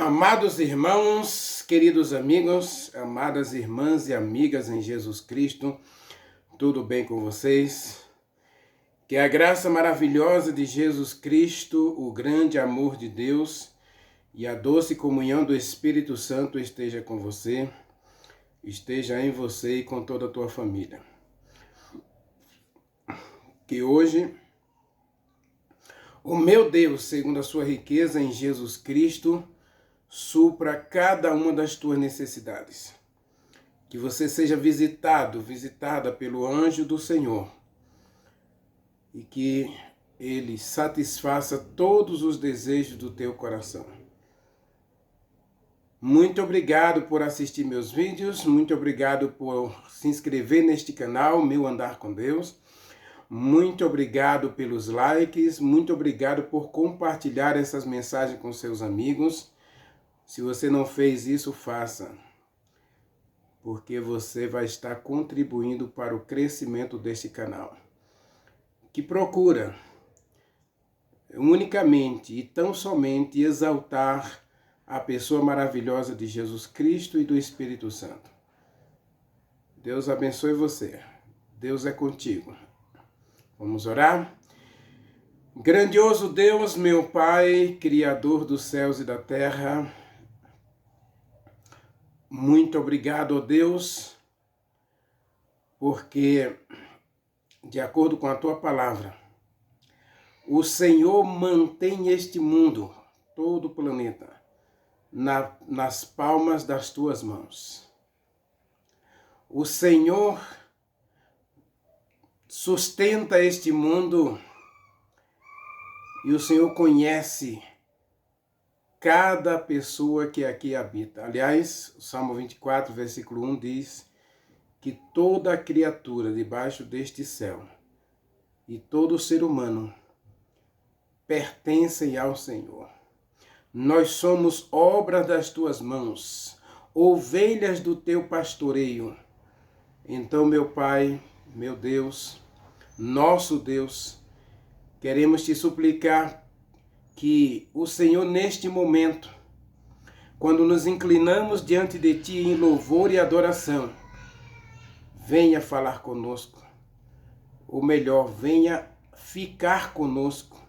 Amados irmãos, queridos amigos, amadas irmãs e amigas em Jesus Cristo, tudo bem com vocês? Que a graça maravilhosa de Jesus Cristo, o grande amor de Deus e a doce comunhão do Espírito Santo esteja com você, esteja em você e com toda a tua família. Que hoje o meu Deus, segundo a sua riqueza em Jesus Cristo, supra cada uma das tuas necessidades. Que você seja visitada pelo anjo do Senhor. E que ele satisfaça todos os desejos do teu coração. Muito obrigado por assistir meus vídeos. Muito obrigado por se inscrever neste canal, Meu Andar com Deus. Muito obrigado pelos likes. Muito obrigado por compartilhar essas mensagens com seus amigos. Se você não fez isso, faça, porque você vai estar contribuindo para o crescimento deste canal, que procura unicamente e tão somente exaltar a pessoa maravilhosa de Jesus Cristo e do Espírito Santo. Deus abençoe você. Deus é contigo. Vamos orar? Grandioso Deus, meu Pai, Criador dos céus e da terra, muito obrigado, ó Deus, porque, de acordo com a Tua palavra, o Senhor mantém este mundo, todo o planeta, nas palmas das Tuas mãos. O Senhor sustenta este mundo e o Senhor conhece cada pessoa que aqui habita. Aliás, o Salmo 24, versículo 1 diz que toda criatura debaixo deste céu e todo ser humano pertencem ao Senhor. Nós somos obra das tuas mãos, ovelhas do teu pastoreio. Então, meu Pai, meu Deus, nosso Deus, queremos te suplicar que o Senhor, neste momento, quando nos inclinamos diante de Ti em louvor e adoração, venha falar conosco, ou melhor, venha ficar conosco,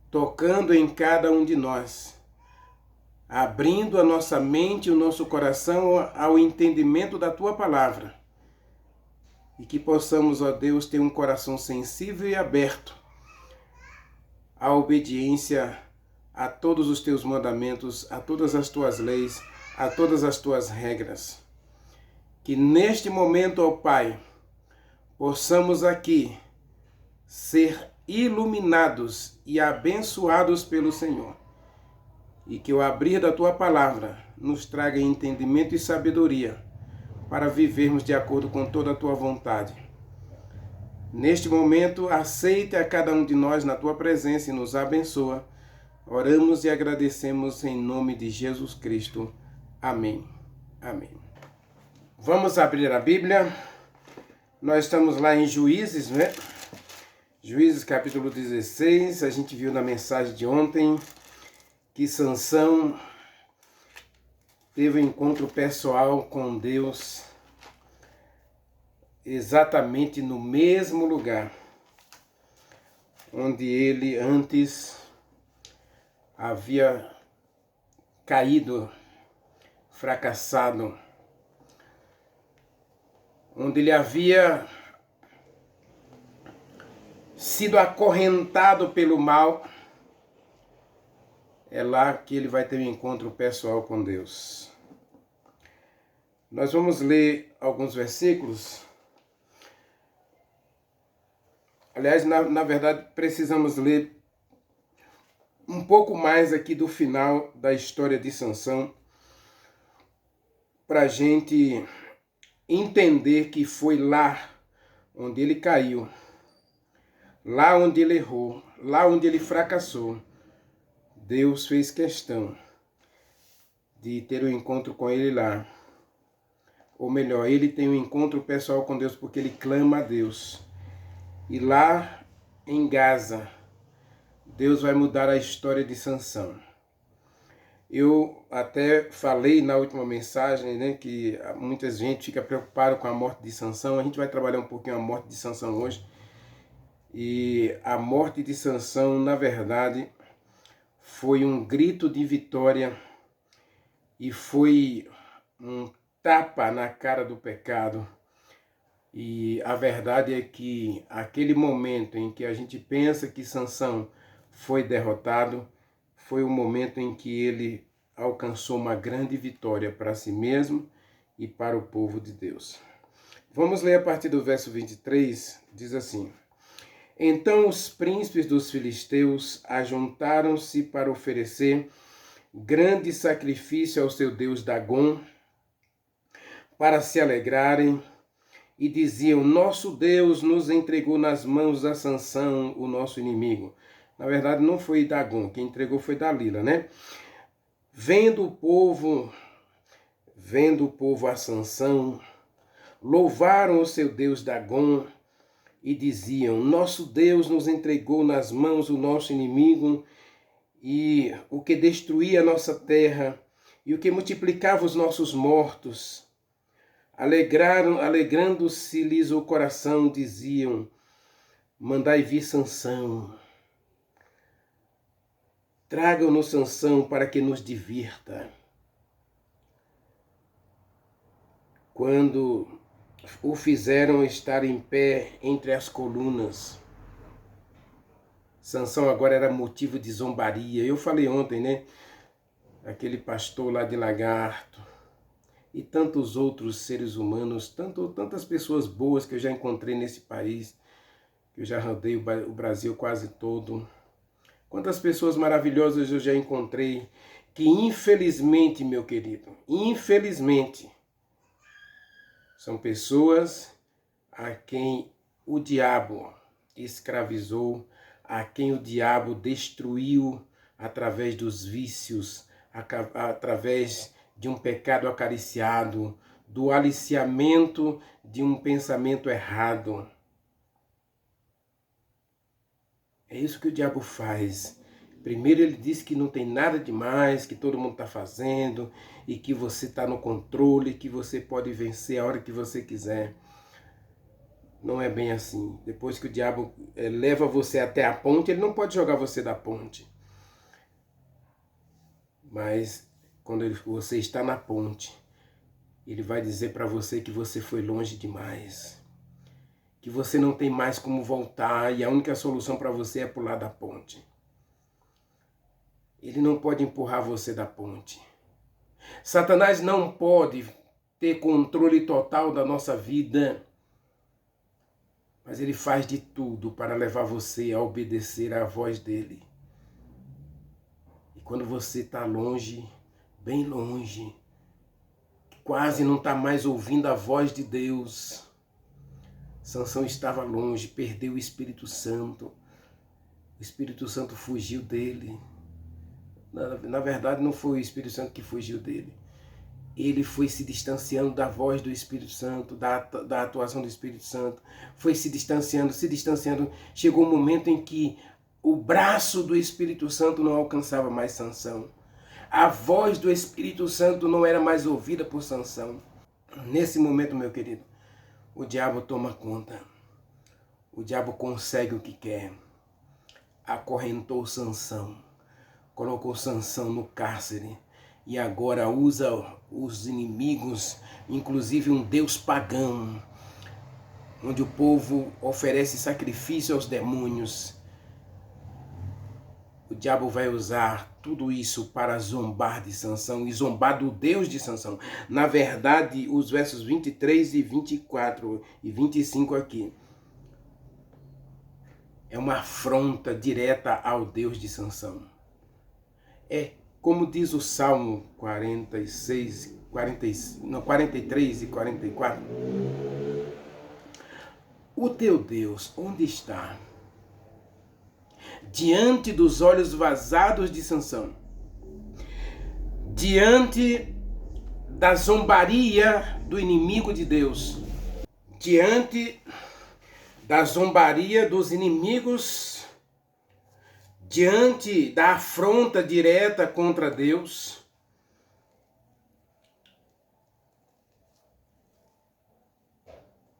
tocando em cada um de nós, abrindo a nossa mente e o nosso coração ao entendimento da Tua palavra, e que possamos, ó Deus, ter um coração sensível e aberto a obediência a todos os teus mandamentos, a todas as tuas leis, a todas as tuas regras. Que neste momento, ó Pai, possamos aqui ser iluminados e abençoados pelo Senhor. E que o abrir da tua palavra nos traga entendimento e sabedoria para vivermos de acordo com toda a tua vontade. Neste momento, aceite a cada um de nós na tua presença e nos abençoa. Oramos e agradecemos em nome de Jesus Cristo. Amém. Amém. Vamos abrir a Bíblia. Nós estamos lá em Juízes, né? Juízes capítulo 16. A gente viu na mensagem de ontem que Sansão teve um encontro pessoal com Deus exatamente no mesmo lugar onde ele antes havia caído, fracassado, onde ele havia sido acorrentado pelo mal. É lá que ele vai ter um encontro pessoal com Deus. Nós vamos ler alguns versículos. Aliás, na verdade, precisamos ler um pouco mais aqui do final da história de Sansão para a gente entender que foi lá onde ele caiu, lá onde ele errou, lá onde ele fracassou. Deus fez questão de ter um encontro com ele lá. Ou melhor, ele tem um encontro pessoal com Deus porque ele clama a Deus. E lá em Gaza, Deus vai mudar a história de Sansão. Eu até falei na última mensagem, né, que muita gente fica preocupada com a morte de Sansão. A gente vai trabalhar um pouquinho a morte de Sansão hoje. E a morte de Sansão, na verdade, foi um grito de vitória e foi um tapa na cara do pecado. E a verdade é que aquele momento em que a gente pensa que Sansão foi derrotado, foi o momento em que ele alcançou uma grande vitória para si mesmo e para o povo de Deus. Vamos ler a partir do verso 23, diz assim: Então os príncipes dos filisteus ajuntaram-se para oferecer grande sacrifício ao seu deus Dagom, para se alegrarem, e diziam: Nosso Deus nos entregou nas mãos a Sansão, o nosso inimigo. Na verdade, não foi Dagom, quem entregou foi Dalila, né? Vendo o povo a Sansão, louvaram o seu Deus Dagom e diziam: Nosso Deus nos entregou nas mãos o nosso inimigo, e o que destruía a nossa terra, e o que multiplicava os nossos mortos. Alegrando-se-lhes o coração, diziam: Mandai vir Sansão. Tragam-nos Sansão para que nos divirta. Quando o fizeram estar em pé entre as colunas, Sansão agora era motivo de zombaria. Eu falei ontem, né? Aquele pastor lá de Lagarto e tantos outros seres humanos, tantas pessoas boas que eu já encontrei nesse país, que eu já rodei o Brasil quase todo. Quantas pessoas maravilhosas eu já encontrei, que infelizmente, meu querido, infelizmente, são pessoas a quem o diabo escravizou, a quem o diabo destruiu através dos vícios, através de um pecado acariciado, do aliciamento de um pensamento errado. É isso que o diabo faz. Primeiro ele diz que não tem nada demais, que todo mundo está fazendo, e que você está no controle, que você pode vencer a hora que você quiser. Não é bem assim. Depois que o diabo leva você até a ponte, ele não pode jogar você da ponte. Mas quando você está na ponte, ele vai dizer para você que você foi longe demais, que você não tem mais como voltar e a única solução para você é pular da ponte. Ele não pode empurrar você da ponte. Satanás não pode ter controle total da nossa vida, mas ele faz de tudo para levar você a obedecer à voz dele. E quando você está longe, bem longe, quase não está mais ouvindo a voz de Deus, Sansão estava longe, perdeu o Espírito Santo. O Espírito Santo fugiu dele. Na verdade, não foi o Espírito Santo que fugiu dele. Ele foi se distanciando da voz do Espírito Santo, da atuação do Espírito Santo. Foi se distanciando. Chegou um momento em que o braço do Espírito Santo não alcançava mais Sansão. A voz do Espírito Santo não era mais ouvida por Sansão. Nesse momento, meu querido, o diabo toma conta. O diabo consegue o que quer. Acorrentou Sansão. Colocou Sansão no cárcere. E agora usa os inimigos, inclusive um deus pagão, onde o povo oferece sacrifício aos demônios. O diabo vai usar tudo isso para zombar de Sansão e zombar do Deus de Sansão. Na verdade, os versos 23 e 24 e 25 aqui é uma afronta direta ao Deus de Sansão. É como diz o Salmo 43 e 44. O teu Deus, onde está? Diante dos olhos vazados de Sansão, diante da zombaria do inimigo de Deus, diante da zombaria dos inimigos, diante da afronta direta contra Deus,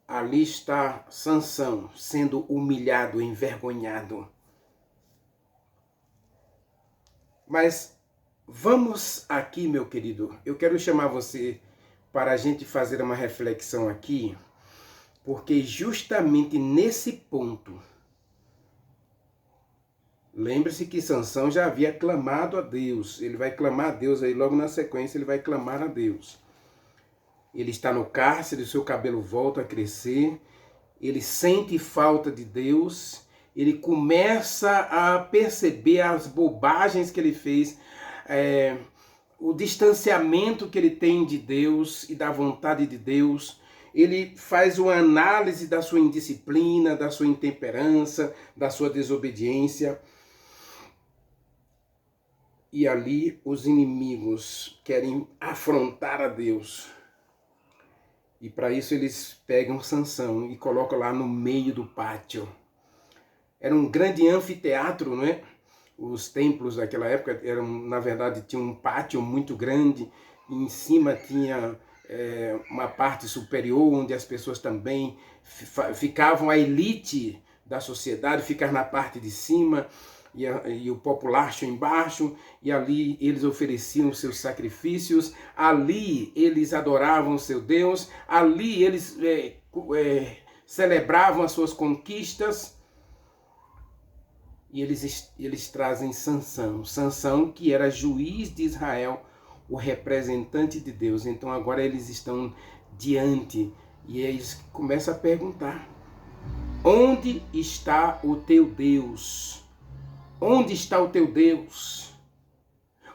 ali está Sansão sendo humilhado, envergonhado. Mas vamos aqui, meu querido, eu quero chamar você para a gente fazer uma reflexão aqui, porque justamente nesse ponto, lembre-se que Sansão já havia clamado a Deus, ele vai clamar a Deus aí logo na sequência, ele vai clamar a Deus. Ele está no cárcere, o seu cabelo volta a crescer, ele sente falta de Deus, ele começa a perceber as bobagens que ele fez, o distanciamento que ele tem de Deus e da vontade de Deus. Ele faz uma análise da sua indisciplina, da sua intemperança, da sua desobediência. E ali os inimigos querem afrontar a Deus. E para isso eles pegam Sansão e colocam lá no meio do pátio. Era um grande anfiteatro, não é? Os templos daquela época eram, na verdade, tinha um pátio muito grande, e em cima tinha uma parte superior onde as pessoas também ficavam, a elite da sociedade ficava na parte de cima e o populacho embaixo, e ali eles ofereciam seus sacrifícios, ali eles adoravam seu Deus, ali eles celebravam as suas conquistas. E eles trazem Sansão, que era juiz de Israel, o representante de Deus. Então agora eles estão diante e eles começam a perguntar: onde está o teu Deus? Onde está o teu Deus?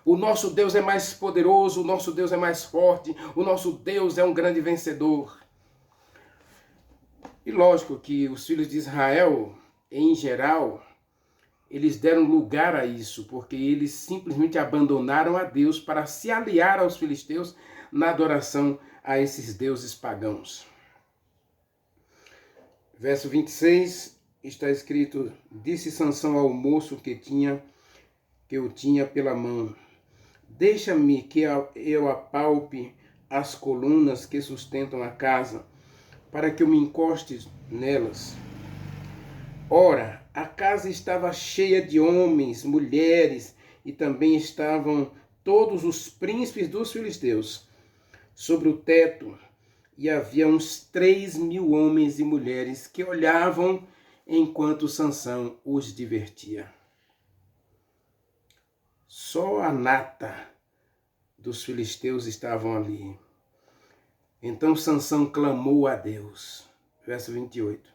O nosso Deus é mais poderoso, o nosso Deus é mais forte, o nosso Deus é um grande vencedor. E lógico que os filhos de Israel, em geral, eles deram lugar a isso, porque eles simplesmente abandonaram a Deus para se aliar aos filisteus na adoração a esses deuses pagãos. Verso 26 está escrito: disse Sansão ao moço que eu tinha pela mão: deixa-me que eu apalpe as colunas que sustentam a casa, para que eu me encoste nelas. Ora, a casa estava cheia de homens, mulheres, e também estavam todos os príncipes dos filisteus sobre o teto, e havia uns 3.000 homens e mulheres que olhavam enquanto Sansão os divertia. Só a nata dos filisteus estavam ali. Então Sansão clamou a Deus. Verso 28.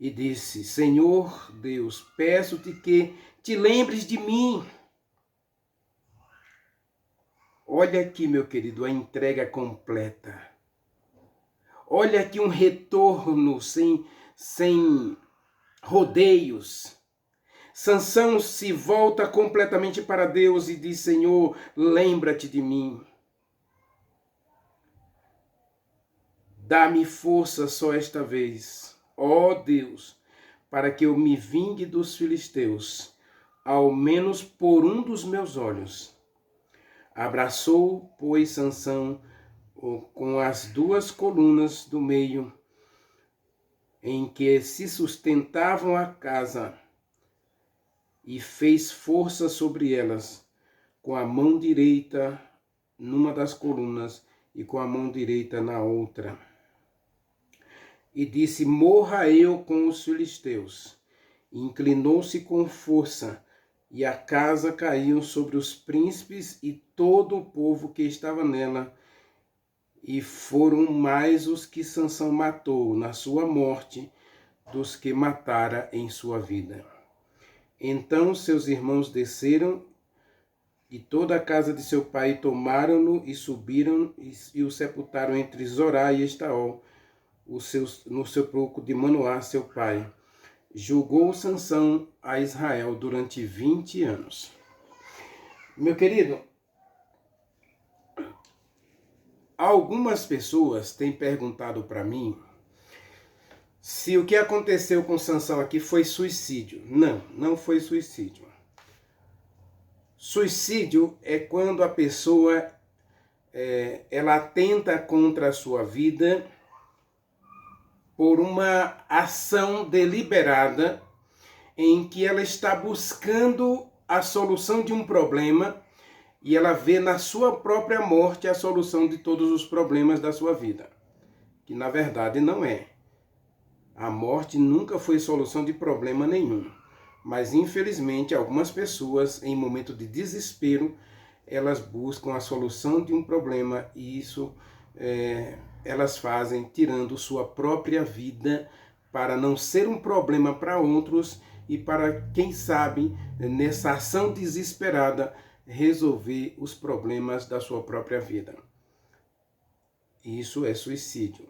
E disse: Senhor Deus, peço-te que te lembres de mim. Olha aqui, meu querido, a entrega completa. Olha aqui um retorno sem rodeios. Sansão se volta completamente para Deus e diz: Senhor, lembra-te de mim. Dá-me força só esta vez, ó Deus, para que eu me vingue dos filisteus, ao menos por um dos meus olhos. Abraçou, pois, Sansão com as duas colunas do meio, em que se sustentavam a casa, e fez força sobre elas, com a mão direita numa das colunas e com a mão direita na outra. E disse: morra eu com os filisteus. E inclinou-se com força, e a casa caiu sobre os príncipes e todo o povo que estava nela. E foram mais os que Sansão matou na sua morte dos que matara em sua vida. Então seus irmãos desceram, e toda a casa de seu pai tomaram-no e subiram e o sepultaram entre Zorá e Estaol, no sepulcro de Manoá, seu pai. Julgou Sansão a Israel durante 20 anos. Meu querido, algumas pessoas têm perguntado para mim se o que aconteceu com Sansão aqui foi suicídio. Não, não foi suicídio. Suicídio é quando a pessoa ela atenta contra a sua vida por uma ação deliberada em que ela está buscando a solução de um problema e ela vê na sua própria morte a solução de todos os problemas da sua vida. Que na verdade não é. A morte nunca foi solução de problema nenhum. Mas infelizmente algumas pessoas, em momento de desespero, elas buscam a solução de um problema e isso elas fazem tirando sua própria vida para não ser um problema para outros e para, quem sabe, nessa ação desesperada, resolver os problemas da sua própria vida. Isso é suicídio.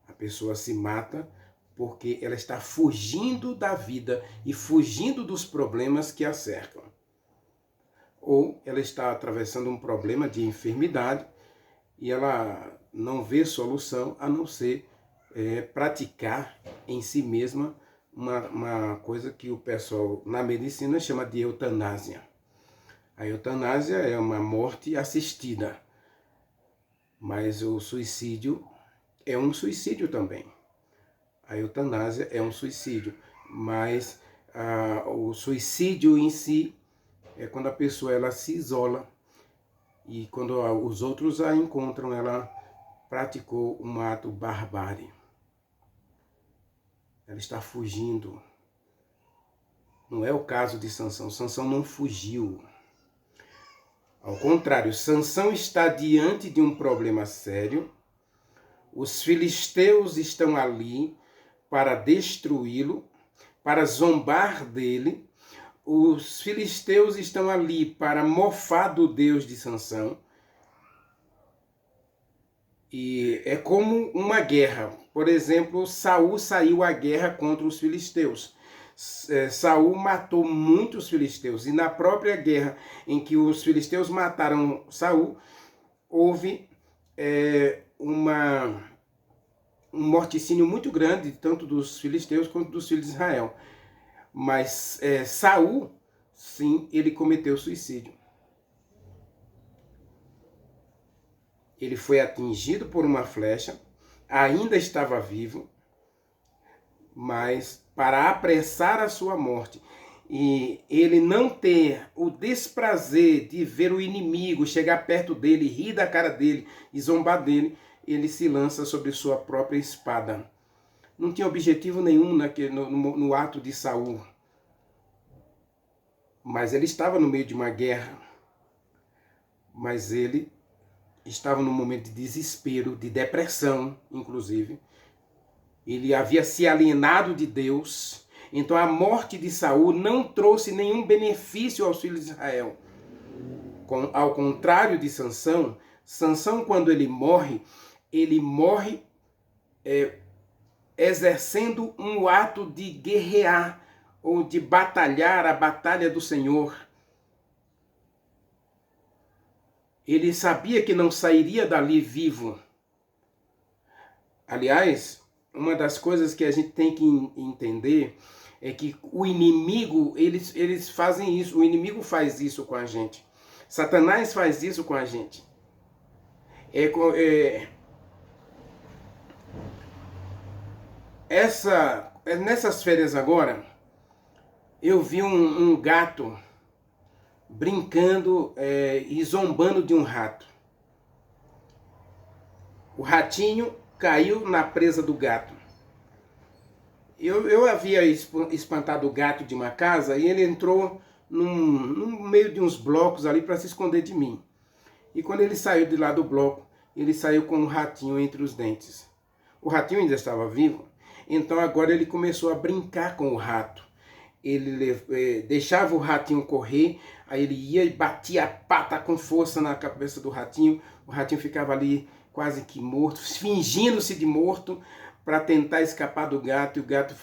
A pessoa se mata porque ela está fugindo da vida e fugindo dos problemas que a cercam. Ou ela está atravessando um problema de enfermidade e ela não vê solução a não ser praticar em si mesma uma coisa que o pessoal na medicina chama de eutanásia. A eutanásia é uma morte assistida, mas o suicídio é um suicídio também. A eutanásia é um suicídio, mas o suicídio em si é quando a pessoa ela se isola e quando os outros a encontram, ela praticou um ato barbárie. Ela está fugindo. Não é o caso de Sansão. Sansão não fugiu. Ao contrário, Sansão está diante de um problema sério. Os filisteus estão ali para destruí-lo, para zombar dele. Os filisteus estão ali para mofar do Deus de Sansão. E é como uma guerra. Por exemplo, Saul saiu à guerra contra os filisteus. Saul matou muitos filisteus. E na própria guerra em que os filisteus mataram Saul, houve um morticínio muito grande, tanto dos filisteus quanto dos filhos de Israel. Mas Saul, sim, ele cometeu suicídio. Ele foi atingido por uma flecha, ainda estava vivo, mas para apressar a sua morte e ele não ter o desprazer de ver o inimigo chegar perto dele, rir da cara dele e zombar dele, ele se lança sobre sua própria espada. Não tinha objetivo nenhum no ato de Saul, mas ele estava no meio de uma guerra, mas ele estava num momento de desespero, de depressão, inclusive. Ele havia se alienado de Deus. Então a morte de Saul não trouxe nenhum benefício aos filhos de Israel. Ao contrário de Sansão, Sansão, quando ele morre exercendo um ato de guerrear ou de batalhar a batalha do Senhor. Ele sabia que não sairia dali vivo. Aliás, uma das coisas que a gente tem que entender é que o inimigo, eles fazem isso. O inimigo faz isso com a gente. Satanás faz isso com a gente. Nessas férias agora, eu vi um gato brincando e zombando de um rato. O ratinho caiu na presa do gato. Eu havia espantado o gato de uma casa e ele entrou no meio de uns blocos ali para se esconder de mim. E quando ele saiu de lá do bloco, ele saiu com um ratinho entre os dentes. O ratinho ainda estava vivo, então agora ele começou a brincar com o rato. Ele deixava o ratinho correr, aí ele ia e batia a pata com força na cabeça do ratinho. O ratinho ficava ali quase que morto, fingindo-se de morto para tentar escapar do gato. E o gato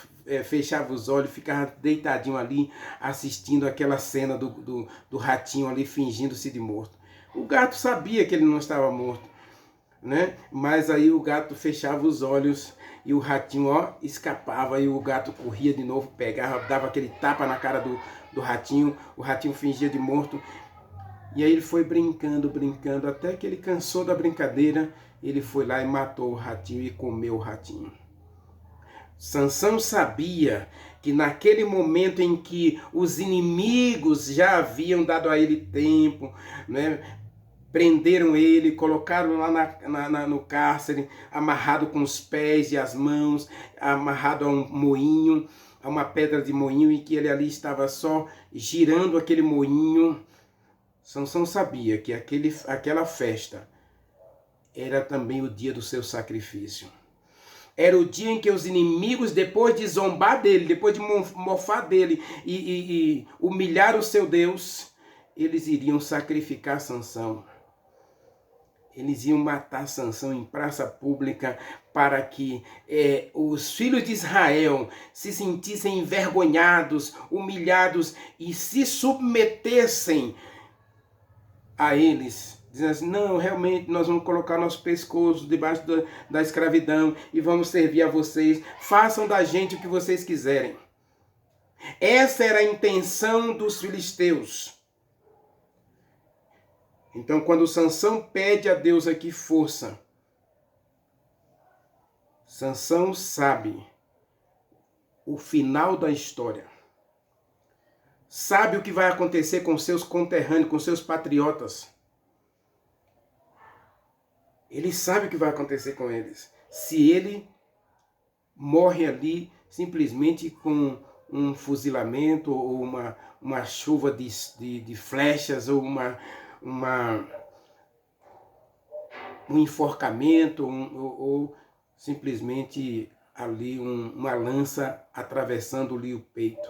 fechava os olhos, ficava deitadinho ali assistindo aquela cena do ratinho ali fingindo-se de morto. O gato sabia que ele não estava morto, né? Mas aí o gato fechava os olhos e o ratinho escapava, e o gato corria de novo, pegava, dava aquele tapa na cara do ratinho, o ratinho fingia de morto. E aí ele foi brincando, brincando, até que ele cansou da brincadeira, ele foi lá e matou o ratinho e comeu o ratinho. Sansão sabia que naquele momento em que os inimigos já haviam dado a ele tempo, né? Prenderam ele, colocaram lá no cárcere, amarrado com os pés e as mãos, amarrado a um moinho, a uma pedra de moinho, e que ele ali estava só girando aquele moinho. Sansão sabia que aquela festa era também o dia do seu sacrifício. Era o dia em que os inimigos, depois de zombar dele, depois de mofar dele e humilhar o seu Deus, eles iriam sacrificar Sansão. Eles iam matar Sansão em praça pública para que os filhos de Israel se sentissem envergonhados, humilhados e se submetessem a eles. Dizendo assim, não, realmente nós vamos colocar nosso pescoço debaixo da escravidão e vamos servir a vocês. Façam da gente o que vocês quiserem. Essa era a intenção dos filisteus. Então, quando Sansão pede a Deus aqui força, Sansão sabe o final da história. Sabe o que vai acontecer com seus conterrâneos, com seus patriotas. Ele sabe o que vai acontecer com eles. Se ele morre ali simplesmente com um fuzilamento ou uma chuva de flechas ou um enforcamento ou simplesmente ali uma lança atravessando-lhe o peito.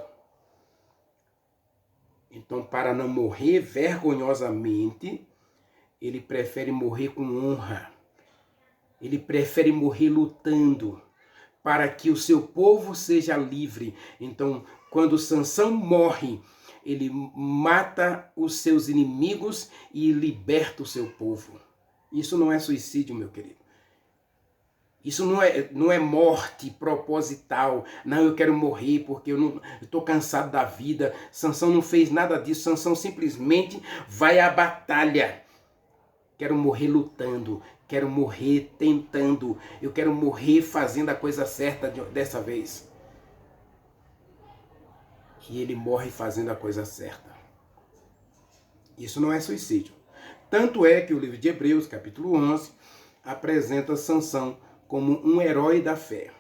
Então, para não morrer vergonhosamente, ele prefere morrer com honra. Ele prefere morrer lutando para que o seu povo seja livre. Então, quando Sansão morre, ele mata os seus inimigos e liberta o seu povo. Isso não é suicídio, meu querido. Isso não é morte proposital. Não, eu quero morrer porque eu estou cansado da vida. Sansão não fez nada disso. Sansão simplesmente vai à batalha. Quero morrer lutando. Quero morrer tentando. Eu quero morrer fazendo a coisa certa dessa vez. E ele morre fazendo a coisa certa. Isso não é suicídio. Tanto é que o livro de Hebreus, capítulo 11, apresenta Sansão como um herói da fé.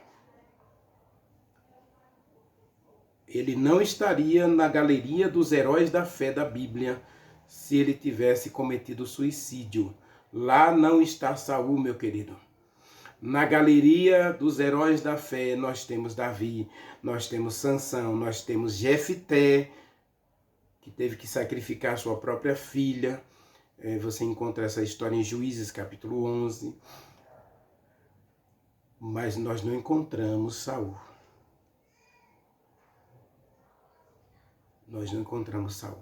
Ele não estaria na galeria dos heróis da fé da Bíblia se ele tivesse cometido suicídio. Lá não está Saul, meu querido. Na galeria dos heróis da fé nós temos Davi, nós temos Sansão, nós temos Jefté, que teve que sacrificar sua própria filha. Você encontra essa história em Juízes, capítulo 11. Mas nós não encontramos Saul. Nós não encontramos Saul.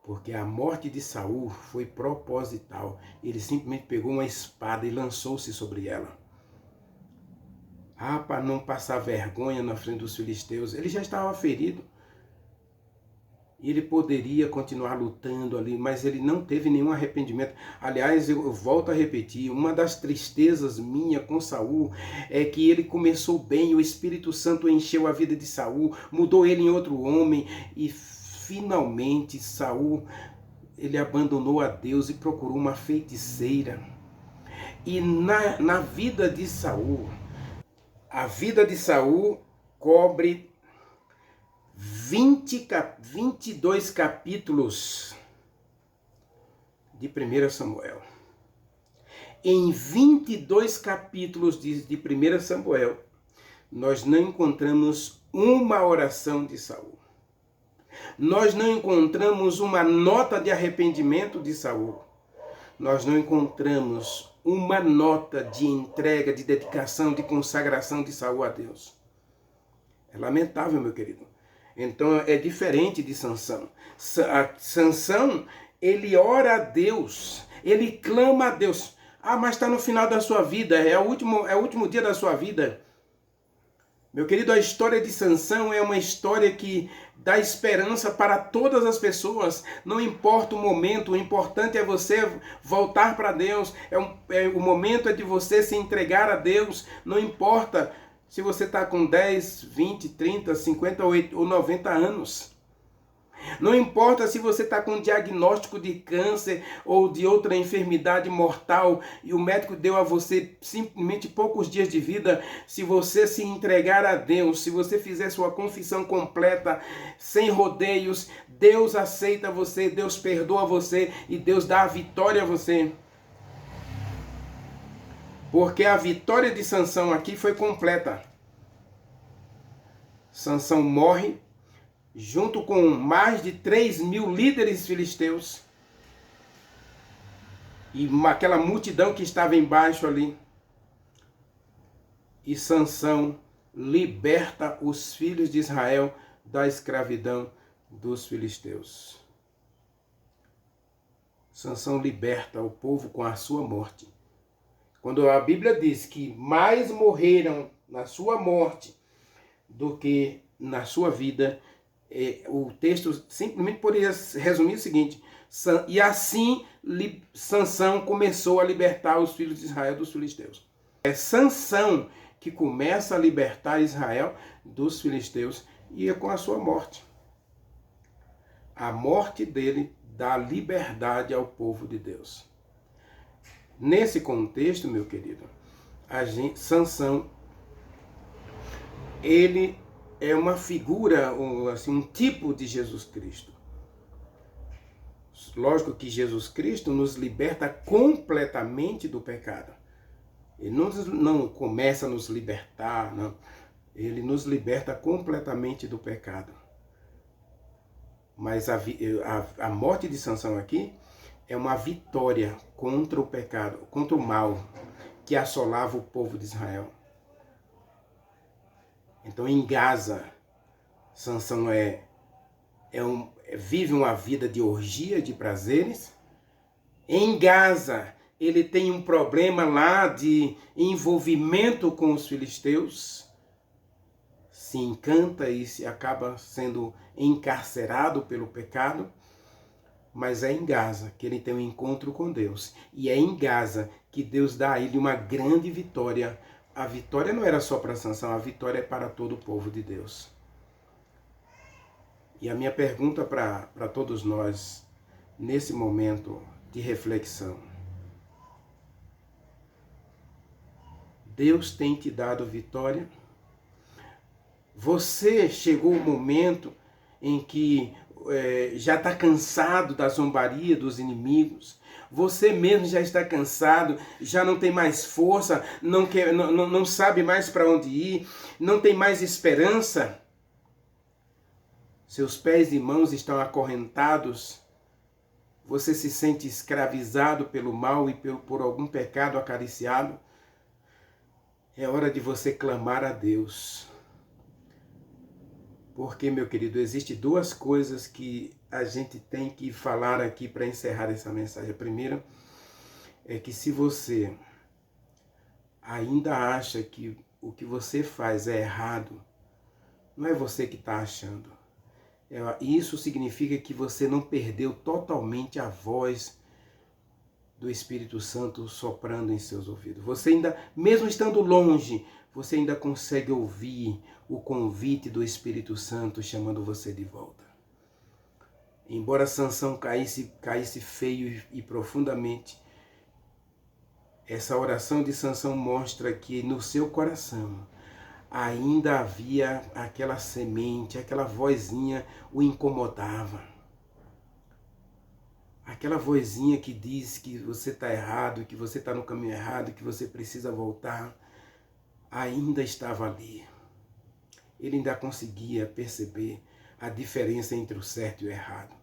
Porque a morte de Saul foi proposital. Ele simplesmente pegou uma espada e lançou-se sobre ela. Para não passar vergonha na frente dos filisteus. Ele já estava ferido. Ele poderia continuar lutando ali, mas ele não teve nenhum arrependimento. Aliás, eu volto a repetir, uma das tristezas minha com Saul é que ele começou bem, o Espírito Santo encheu a vida de Saul, mudou ele em outro homem e finalmente Saul, ele abandonou a Deus e procurou uma feiticeira. E na vida de Saul, a vida de Saul cobre 22 capítulos de 1 Samuel. Em 22 capítulos de 1 Samuel, nós não encontramos uma oração de Saul. Nós não encontramos uma nota de arrependimento de Saul. Nós não encontramos uma nota de entrega, de dedicação, de consagração de Saul a Deus. É lamentável, meu querido. Então é diferente de Sansão. Sansão, ele ora a Deus, ele clama a Deus. Mas está no final da sua vida, é o último dia da sua vida. Meu querido, a história de Sansão é uma história que dá esperança para todas as pessoas. Não importa o momento, o importante é você voltar para Deus. O momento é de você se entregar a Deus. Não importa se você está com 10, 20, 30, 50 ou 90 anos. Não importa se você está com um diagnóstico de câncer ou de outra enfermidade mortal e o médico deu a você simplesmente poucos dias de vida. Se você se entregar a Deus, se você fizer sua confissão completa, sem rodeios, Deus aceita você, Deus perdoa você e Deus dá a vitória a você. Porque a vitória de Sansão aqui foi completa. Sansão morre junto com mais de 3.000 líderes filisteus e aquela multidão que estava embaixo ali. E Sansão liberta os filhos de Israel da escravidão dos filisteus. Sansão liberta o povo com a sua morte. Quando a Bíblia diz que mais morreram na sua morte do que na sua vida, o texto simplesmente poderia resumir o seguinte: e assim Sansão começou a libertar os filhos de Israel dos filisteus. É Sansão que começa a libertar Israel dos filisteus e é com a sua morte. A morte dele dá liberdade ao povo de Deus. Nesse contexto, meu querido, Sansão, ele é uma figura, assim, um tipo de Jesus Cristo. Lógico que Jesus Cristo nos liberta completamente do pecado. Ele não começa a nos libertar, não. Ele nos liberta completamente do pecado. Mas a morte de Sansão aqui é uma vitória contra o pecado, contra o mal que assolava o povo de Israel. Então em Gaza, Sansão vive uma vida de orgia, de prazeres. Em Gaza, ele tem um problema lá de envolvimento com os filisteus. Se encanta e acaba sendo encarcerado pelo pecado. Mas é em Gaza que ele tem um encontro com Deus. E é em Gaza que Deus dá a ele uma grande vitória. A vitória não era só para Sansão, a vitória é para todo o povo de Deus. E a minha pergunta para todos nós, nesse momento de reflexão: Deus tem te dado vitória? Você chegou o momento em que já está cansado da zombaria dos inimigos? Você mesmo já está cansado, já não tem mais força, não sabe mais para onde ir, não tem mais esperança? Seus pés e mãos estão acorrentados? Você se sente escravizado pelo mal e por algum pecado acariciado? É hora de você clamar a Deus. Porque, meu querido, existem duas coisas que a gente tem que falar aqui para encerrar essa mensagem. A primeira é que se você ainda acha que o que você faz é errado, não é você que está achando. Isso significa que você não perdeu totalmente a voz do Espírito Santo soprando em seus ouvidos. Você ainda, mesmo estando longe, você ainda consegue ouvir o convite do Espírito Santo chamando você de volta. Embora Sansão caísse feio e profundamente, essa oração de Sansão mostra que no seu coração ainda havia aquela semente, aquela vozinha o incomodava. Aquela vozinha que diz que você está errado, que você está no caminho errado, que você precisa voltar, ainda estava ali. Ele ainda conseguia perceber a diferença entre o certo e o errado.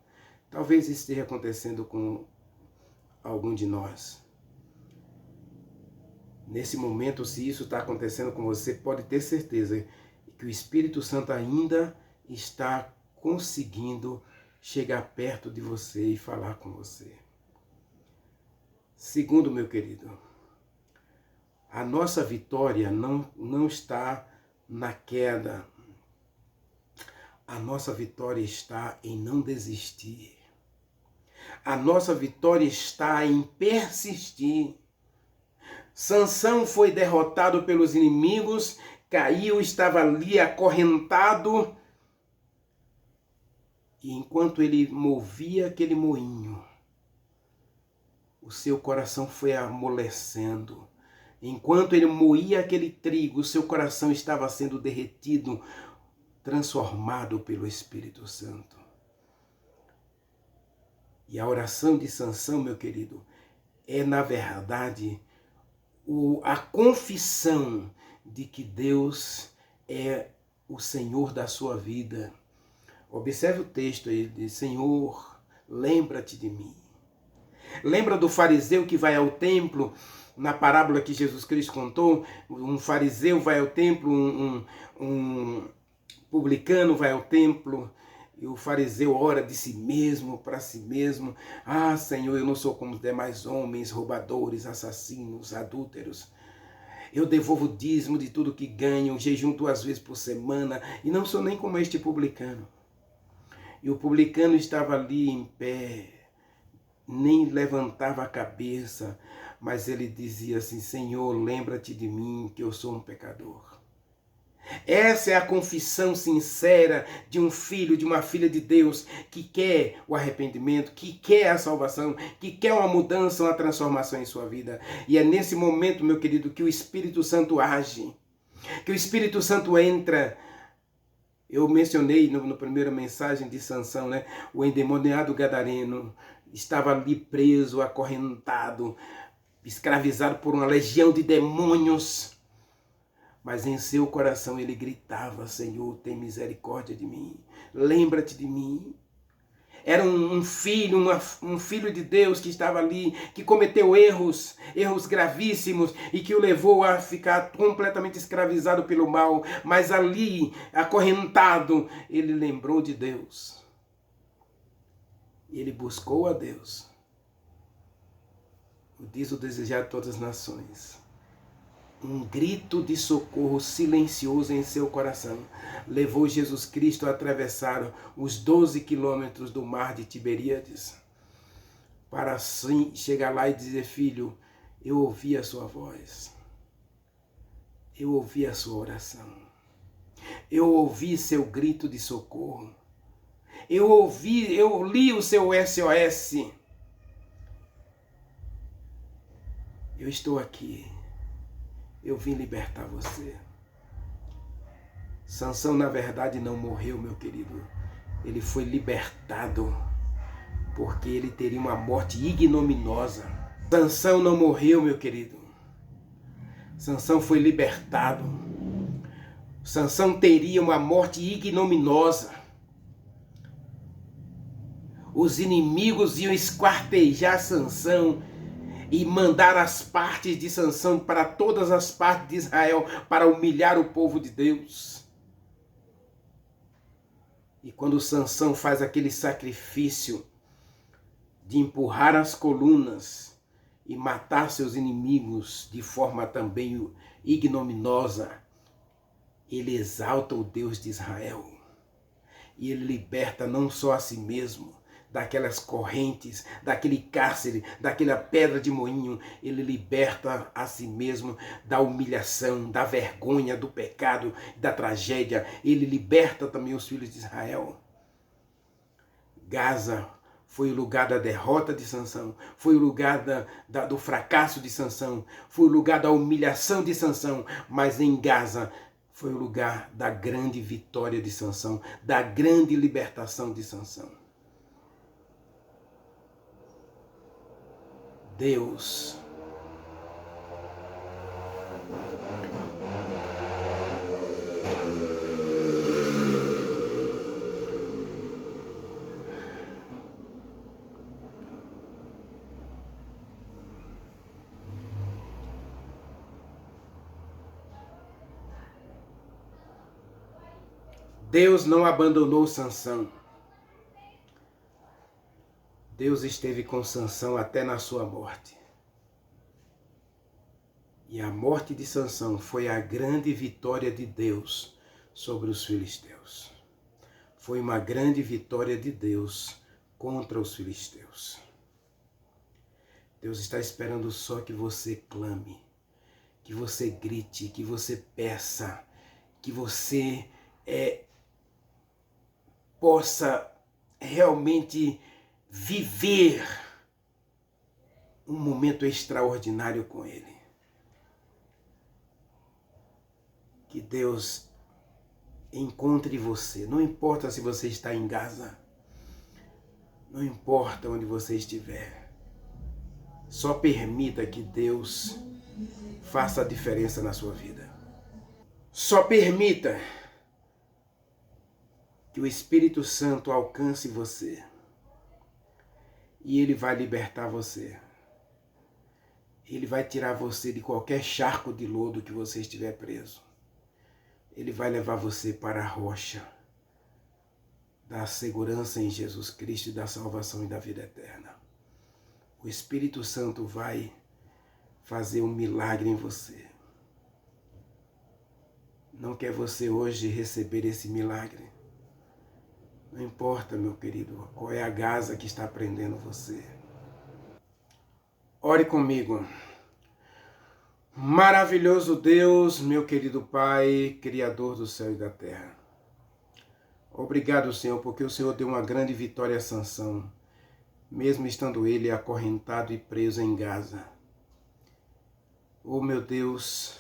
Talvez isso esteja acontecendo com algum de nós. Nesse momento, se isso está acontecendo com você, pode ter certeza que o Espírito Santo ainda está conseguindo chegar perto de você e falar com você. Segundo, meu querido, a nossa vitória não está na queda. A nossa vitória está em não desistir. A nossa vitória está em persistir. Sansão foi derrotado pelos inimigos, caiu, estava ali acorrentado. E enquanto ele movia aquele moinho, o seu coração foi amolecendo. Enquanto ele moía aquele trigo, o seu coração estava sendo derretido, transformado pelo Espírito Santo. E a oração de Sansão, meu querido, é na verdade a confissão de que Deus é o Senhor da sua vida. Observe o texto aí, diz: Senhor, lembra-te de mim. Lembra do fariseu que vai ao templo, na parábola que Jesus Cristo contou? Um fariseu vai ao templo, um publicano vai ao templo, e o fariseu ora de si mesmo, para si mesmo: ah, Senhor, eu não sou como os demais homens, roubadores, assassinos, adúlteros. Eu devolvo o dízimo de tudo que ganho, jejum 2 vezes por semana, e não sou nem como este publicano. E o publicano estava ali em pé, nem levantava a cabeça, mas ele dizia assim: Senhor, lembra-te de mim, que eu sou um pecador. Essa é a confissão sincera de um filho, de uma filha de Deus, que quer o arrependimento, que quer a salvação, que quer uma mudança, uma transformação em sua vida. E é nesse momento, meu querido, que o Espírito Santo age, que o Espírito Santo entra. Eu mencionei na primeira mensagem de Sansão, né? O endemoniado gadareno estava ali preso, acorrentado, escravizado por uma legião de demônios. Mas em seu coração ele gritava: Senhor, tem misericórdia de mim, lembra-te de mim. Era um filho de Deus que estava ali, que cometeu erros gravíssimos e que o levou a ficar completamente escravizado pelo mal. Mas ali, acorrentado, ele lembrou de Deus. Ele buscou a Deus. Diz o desejado de todas as nações. Um grito de socorro silencioso em seu coração levou Jesus Cristo a atravessar os 12 quilômetros do mar de Tiberíades, para assim chegar lá e dizer: filho, eu ouvi a sua voz, eu ouvi a sua oração, eu ouvi seu grito de socorro, eu li o seu SOS, eu estou aqui. Eu vim libertar você. Sansão, na verdade, não morreu, meu querido. Ele foi libertado, porque ele teria uma morte ignominiosa. Sansão não morreu, meu querido. Sansão foi libertado. Sansão teria uma morte ignominiosa. Os inimigos iam esquartejar Sansão e mandar as partes de Sansão para todas as partes de Israel para humilhar o povo de Deus. E quando Sansão faz aquele sacrifício de empurrar as colunas e matar seus inimigos de forma também ignominiosa, ele exalta o Deus de Israel. E ele liberta não só a si mesmo daquelas correntes, daquele cárcere, daquela pedra de moinho, ele liberta a si mesmo da humilhação, da vergonha, do pecado, da tragédia. Ele liberta também os filhos de Israel. Gaza foi o lugar da derrota de Sansão, foi o lugar do fracasso de Sansão, foi o lugar da humilhação de Sansão, mas em Gaza foi o lugar da grande vitória de Sansão, da grande libertação de Sansão. Deus Deus não abandonou Sansão. Deus esteve com Sansão até na sua morte. E a morte de Sansão foi a grande vitória de Deus sobre os filisteus. Foi uma grande vitória de Deus contra os filisteus. Deus está esperando só que você clame, que você grite, que você peça, que você possa realmente viver um momento extraordinário com Ele. Que Deus encontre você. Não importa se você está em Gaza. Não importa onde você estiver. Só permita que Deus faça a diferença na sua vida. Só permita que o Espírito Santo alcance você. E Ele vai libertar você. Ele vai tirar você de qualquer charco de lodo que você estiver preso. Ele vai levar você para a rocha da segurança em Jesus Cristo e da salvação e da vida eterna. O Espírito Santo vai fazer um milagre em você. Não quer você hoje receber esse milagre? Não importa, meu querido, qual é a Gaza que está prendendo você. Ore comigo. Maravilhoso Deus, meu querido Pai, Criador do céu e da terra. Obrigado, Senhor, porque o Senhor deu uma grande vitória a Sansão, mesmo estando ele acorrentado e preso em Gaza. Oh, meu Deus,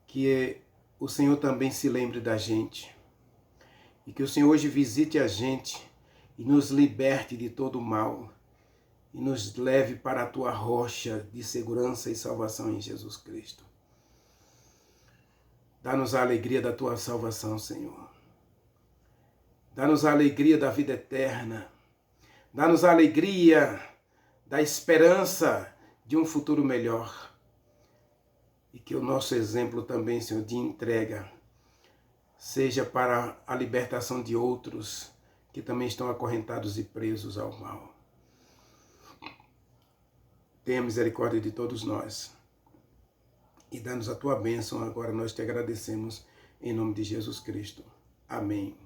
que o Senhor também se lembre da gente, e que o Senhor hoje visite a gente e nos liberte de todo o mal, e nos leve para a tua rocha de segurança e salvação em Jesus Cristo. Dá-nos a alegria da tua salvação, Senhor. Dá-nos a alegria da vida eterna. Dá-nos a alegria da esperança de um futuro melhor. E que o nosso exemplo também, Senhor, de entrega, seja para a libertação de outros que também estão acorrentados e presos ao mal. Tenha misericórdia de todos nós e dá-nos a tua bênção. Agora nós te agradecemos em nome de Jesus Cristo. Amém.